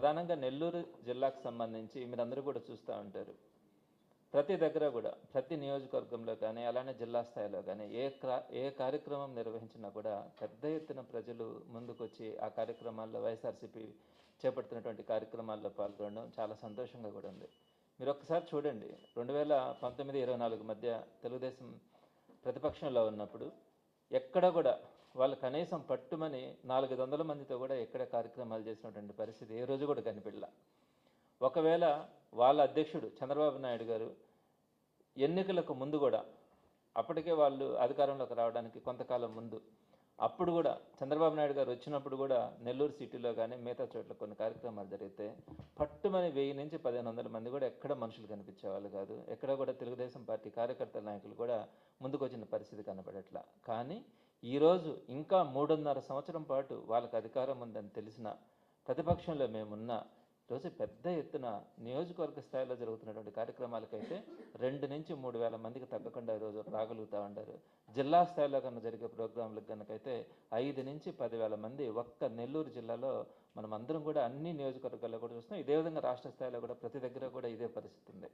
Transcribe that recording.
ప్రధానంగా నెల్లూరు జిల్లాకు సంబంధించి మీరందరూ కూడా చూస్తూ ఉంటారు. ప్రతి దగ్గర కూడా ప్రతి నియోజకవర్గంలో కానీ అలానే జిల్లా స్థాయిలో కానీ ఏ కార్యక్రమం నిర్వహించినా కూడా పెద్ద ఎత్తున ప్రజలు ముందుకొచ్చి ఆ కార్యక్రమాల్లో వైఎస్ఆర్సీపీ చేపడుతున్నటువంటి కార్యక్రమాల్లో పాల్గొనడం చాలా సంతోషంగా కూడా ఉంది. మీరు ఒక్కసారి చూడండి, 2019-24 మధ్య తెలుగుదేశం ప్రతిపక్షంలో ఉన్నప్పుడు ఎక్కడ కూడా వాళ్ళు కనీసం పట్టుమని 400 మందితో కూడా ఎక్కడ కార్యక్రమాలు చేసినటువంటి పరిస్థితి ఏ రోజు కూడా కనిపించలా. ఒకవేళ వాళ్ళ అధ్యక్షుడు చంద్రబాబు నాయుడు గారు ఎన్నికలకు ముందు కూడా, అప్పటికే వాళ్ళు అధికారంలోకి రావడానికి కొంతకాలం ముందు, అప్పుడు కూడా చంద్రబాబు నాయుడు గారు వచ్చినప్పుడు కూడా నెల్లూరు సిటీలో కానీ మిగతా చోట్ల కొన్ని కార్యక్రమాలు జరిగితే పట్టుమని 1000 నుంచి 1500 మంది కూడా ఎక్కడ మనుషులు కనిపించేవాళ్ళు కాదు. ఎక్కడ కూడా తెలుగుదేశం పార్టీ కార్యకర్తల నాయకులు కూడా ముందుకు వచ్చిన పరిస్థితి కనపడట్లా. కానీ ఈరోజు ఇంకా 3.5 సంవత్సరం పాటు వాళ్ళకి అధికారం ఉందని తెలిసిన ప్రతిపక్షంలో మేమున్నా ఈరోజు పెద్ద ఎత్తున నియోజకవర్గ స్థాయిలో జరుగుతున్నటువంటి కార్యక్రమాలకైతే 2 నుంచి 3 వేల మందికి తగ్గకుండా ఈరోజు రాగలుగుతూ ఉంటారు. జిల్లా స్థాయిలో కన్నా జరిగే ప్రోగ్రాంలకు కనుకైతే 5 నుంచి 10,000 మంది ఒక్క నెల్లూరు జిల్లాలో మనం అందరం కూడా అన్ని నియోజకవర్గాల్లో కూడా చూస్తున్నాం. ఇదే విధంగా రాష్ట్ర స్థాయిలో కూడా ప్రతి దగ్గర కూడా ఇదే పరిస్థితి ఉంది.